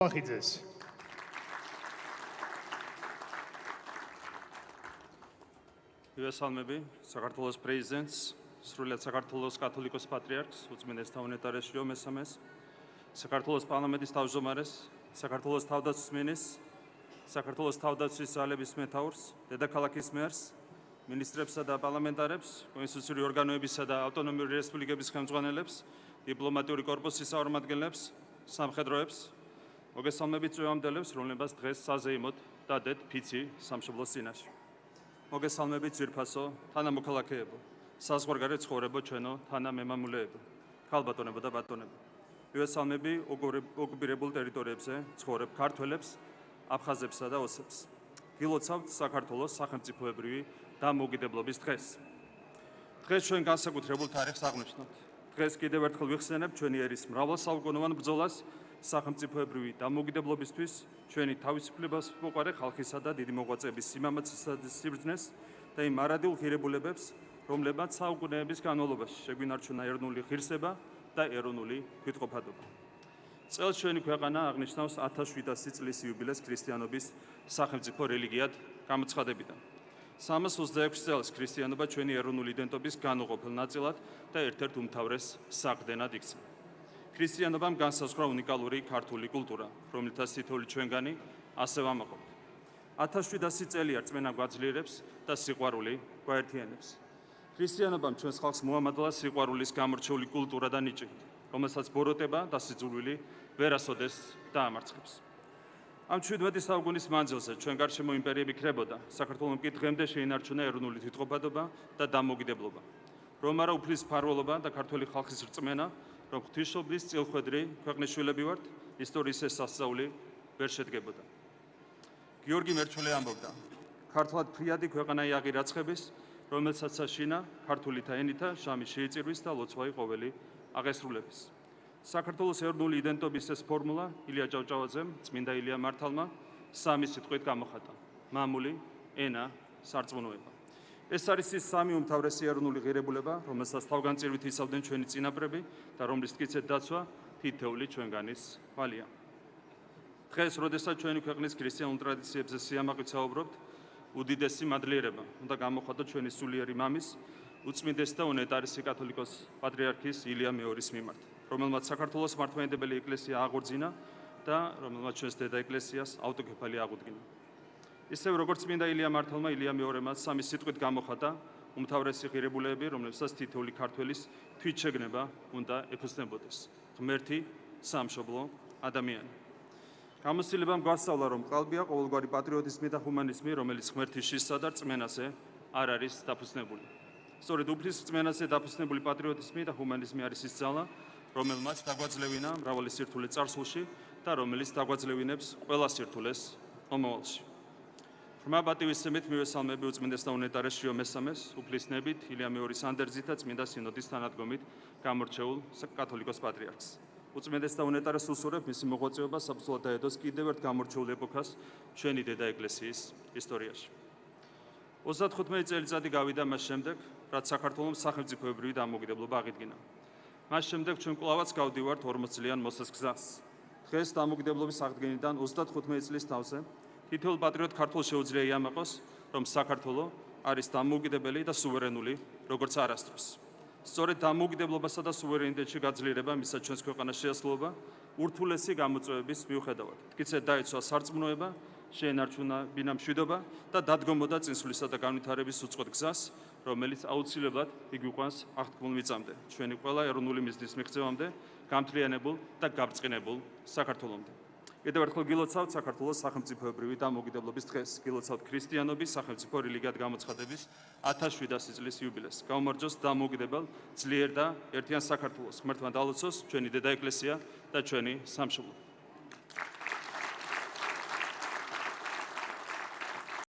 Ახიძეს. ვიესალმები საქართველოს პრეზიდენტს, სრულიად საქართველოს კათოლიკოს პატრიარქს, უწმინდესთა უნეტარესშიო მესამეს, საქართველოს პარლამენტის თავმჯდომარეს, საქართველოს თავდაცვის მინისტრს, საქართველოს თავდაცვის ძალების მეთაურს, დედაქალაქის მერს, მინისტრებსა და პარლამენტარებს, კონსტიტუციური ორგანოებისა და ავტონომიური რესპუბლიკების ხელმძღვანელებს, დიპლომატიური კორპუსის წარმომადგენლებს, სამხედროებს, მოგესალმებით წვევამდელებს, რომლებსაც დღეს საზეიმოდ დადეთ ფიცი სამშობლოს წინაშე. მოგესალმებით ძვირფასო, თანამოქალაქეებო, საზღვარგარეთ ცხოვრებო ჩვენო თანამემამულეებო, ქალბატონებო და ბატონებო. მივესალმები ოკუპირებულ ტერიტორიებზე ცხოვრებ ქართველებს, აფხაზებსა და ოსებს. გილოცავთ საქართველოს სახელმწიფოებრივი დამოუკიდებლობის დღეს. დღეს ჩვენ განსაკუთრებულ თარიღს აღნიშნავთ. დღეს კიდევ ერთხელ ვიხსენებთ ჩვენი ერის მრავალსაუკუნოვან ბრძოლას სახელმწიფოებრივი დამოუკიდებლობისთვის, ჩვენი თავისუფლებას მოყარე ხალხისა და დიდი მოღვაწეების სიმამაცისა და სიბრძნეს და იმ მარადიულ ღირებულებებს, რომლებმაც საუკუნეების განმავლობაში შეგვინარჩუნა ეროვნული ღირსება და ეროვნული თვითყოფადობა. წელს ჩვენი ქვეყანა აღნიშნავს 1700 წლის იუბილეს ქრისტიანობის სახელმწიფო რელიგიად გამოცხადებიდან. 326 წელს ქრისტიანობა ჩვენი ეროვნული იდენტობის განუყოფელ ნაწილად და ერთ-ერთ უმთავრეს საყრდენად იქცა. ქრისტიანობამ განსაზღვრა უნიკალური ქართული კულტურა, რომელთაც თითოეული ჩვენგანი ასე ვამაყობთ. 1700 წელი რწმენა გვაძლიერებს და სიყვარული გვაერთიანებს. ქრისტიანობამ ჩვენს ხალხს მოამადლა სიყვარულის გამორჩეული კულტურა და ნიჭი, რომელსაც ბოროტება და სიძულვილი ვერასოდეს დაამარცხებს. ამ 17 საუკუნის მანძილზე ჩვენ გარშემო იმპერიები ქრებოდა, საქართველომ კი დღემდე შეინარჩუნა ეროვნული თვითყოფადობა და დამოუკიდებლობა. რომ არა უფლის მფარველობა და ქართველი ხალხის რწმენა, რომ ღვთისმშობლის წილხვედრი ქვეყნის შვილები ვართ, ისტორიის ეს სასწაული ვერ შედგებოდა. გიორგი მერჩულე ამბობდა: ქართლად ფრიადი ქვეყანა იაღი რაცხების, რომელსაც საშინა ქართულითა ენითა შამი შეიწირვის და ლოცვაი ყოველი აღესრულების. საქართველოს ეროვნული იდენტობის ეს ფორმულა ილია ჭავჭავაძემ, წმინდა ილია მართალმა სამი სიტყვით გამოხატა: მამული, ენა, სარწმუნოება. ეს არის ის სამი უმთავრესი ეროვნული ღირებულება, რომელსაც თავგანწირვით იცავდნენ ჩვენი წინაპრები და რომლის მტკიცედ დაცვა თითოეული ჩვენგანის თვალია. დღეს, როდესაც ჩვენი ქვეყნის ქრისტიანულ ტრადიციებზე სიამაყით საუბრობთ, უდიდესი მადლიერება უნდა გამოხატოთ ჩვენი სულიერი მამის, უწმინდესი და უნეტარესი კათოლიკოს პატრიარქის ილია მეორის მიმართ, რომელმაც საქართველოს მართლმადიდებელი ეკლესია აღორძინა და რომელმაც ჩვენს დედა ეკლესიას ავტოკეფალი აღუდგინა. ისევ როგორც წმინდა ილია მართალმა, ილია მეორემაც სამი სიტყვით გამოხატა უმთავრესი ღირებულებები, რომლებსაც თითოეული ქართველის თვითშეგნება უნდა ეფუძნებოდეს: ღმერთი, სამშობლო, ადამიანი. გამოცდილებამ გვასწავლა, რომ ყალბია ყოველგვარი პატრიოტიზმი და ჰუმანიზმი, რომელიც ღმერთის შიშსა და რწმენაზე არ არის დაფუძნებული. სწორედ უფლის რწმენაზე დაფუძნებული პატრიოტიზმი და ჰუმანიზმი არის ის ძალა, რომელმაც დაგვაძლევინა მრავალი სირთულე წარსულში და რომელიც დაგვაძლევინებს ყველა სირთულეს მომავალში. ღრმა პატივისცემით მივესალმები უწმინდესთა უნეტარესშიო მესამეს, უფლისნებით, ილია მეორის ანდერძით და წმინდა სინოდის თანადგომით გამორჩეულ კათოლიკოს პატრიარქს. უწმინდესთა უნეტარესს უსურვებ მისი მოღვაწეობა საბრძოლოდ დაედოს კიდევ ერთ გამორჩეულ ეპოქას ჩვენი დედა ეკლესიის ისტორიაში. 35 წელიწადი გავიდა მას შემდეგ, რაც საქართველოს სახელმწიფოებრივი დამოუკიდებლობა აღიდგინა. მას შემდეგ ჩვენ კვლავაც გავდივართ 40 წლიან მოსას გზას. დღეს დამოუკიდებლობის აღდგენიდან 35 წლის თავზე თითოეულ პატრიოტ ქართველს შეუძლია იამაყოს, რომ საქართველო არის დამოუკიდებელი და სუვერენული, როგორც არასდროს. სწორედ დამოუკიდებლობასა და სუვერენიტეტში გაძლიერება მისცა ჩვენს ქვეყანას შეასრულება ურთულესი გამოწვევების მიუხედავად. მტკიცედ დაიცვა სარწმუნოება, შეენარჩუნა ბინა მშვიდობა და დადგომოდა წინსვლისა და განვითარების უწყოთ გზას, რომელიც აუცილებლად იგვიყვანს აღთქმულ მიწამდე, ჩვენი ყველა ეროვნული მიზნის მიღწევამდე, გამთლიანებულ და გაბრწყინებულ საქართველომდე. კიდევ ერთხელ გილოცავთ საქართველოს სახელმწიფოებრივი დამოუკიდებლობის დღეს, გილოცავთ ქრისტიანობის სახელმწიფო რელიგიად გამოცხადების 1700 წლის იუბილეს. გაუმარჯოს დამოუკიდებელ, ძლიერ და ერთიან საქართველოს. ღმერთმა დაალოცოს ჩვენი დედა ეკლესია და ჩვენი სამშობლო.